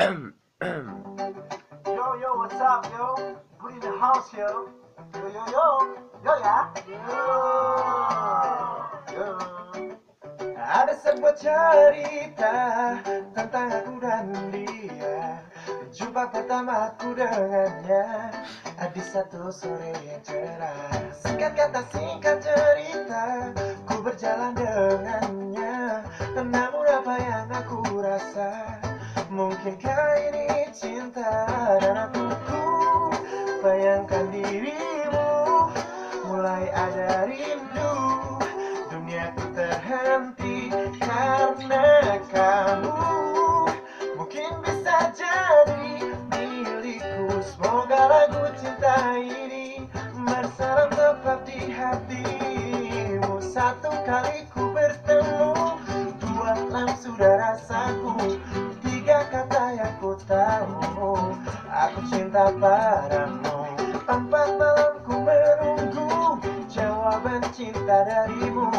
Yo, yo, what's up, yo? Put in the house, yo. Yo, yo, yo. Yo, ya. Yo. Ada sebuah cerita tentang aku dan dia. Jumpa pertama aku dengannya di satu sore yang cerah. Singkat kata singkat cerita, ku berjalan dengannya. Namun apa yang aku rasa, mungkinkah ini cinta? Dan aku bayangkan dirimu, mulai ada rindu. Duniaku terhenti karena kamu. Mungkin bisa jadi milikku. Semoga lagu cinta ini bersarang tepat di hatimu. Satu kali ku bertemu, dua langsung sudah rasaku, tiga kata yang ku tahu, aku cinta padamu. Empat malam ku menunggu jawaban cinta darimu.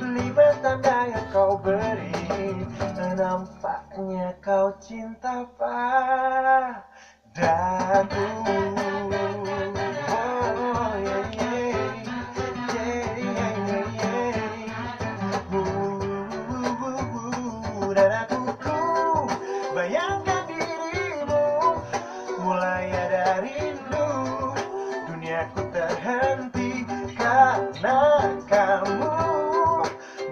Lima tanda yang kau beri, nampaknya kau cinta padaku. Oh, yeah, yeah. Yeah, yeah, yeah, yeah. Dan aku bayangkan dirimu, mulai ada rindu. Duniaku terhenti karena kamu.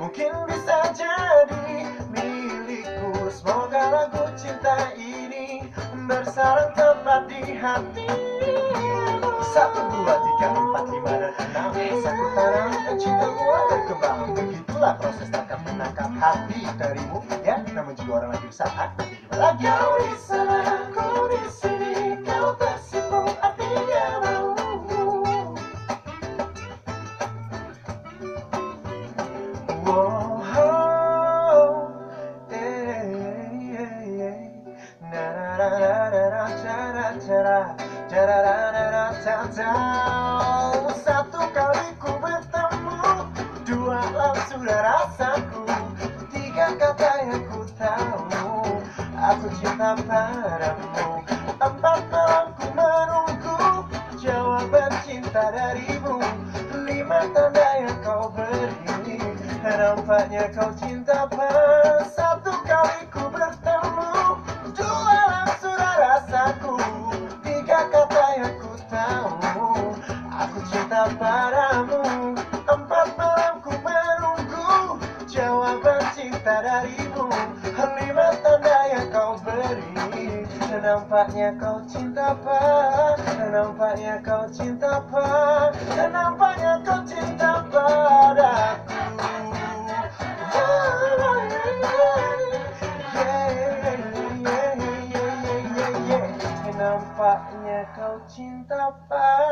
Mungkin bisa jadi milikku. Semoga lagu cinta ini bersarang tepat di hati. 1, 2, 3, 4, 5, dan 6. Satu tanam dan cinta mulai berkembang. Begitulah proses tangkap menangkap hati darimu. Ya, namun juga orang lagi usaha. Nanti jumpa lagi. Kau di sana, aku di sini. Kau tersipu, artinya mau. Satu kali ku bertemu, dua langsung sudah rasaku, tiga kata yang ku tahu, aku cinta padamu. Empat malam ku menunggu jawaban cinta darimu. Lima tanda yang kau beri, nampaknya kau cinta padamu. Satu kali ku bertemu, dua langsung sudah rasaku, tiga kata yang ku tahu, aku cinta padamu. Empat malam ku menunggu jawaban cinta darimu. Lima tanda yang kau beri, nampaknya kau cinta padaku. Nampaknya kau cinta padaku. Nampaknya kau cinta padaku. Nampaknya kau cinta padaku.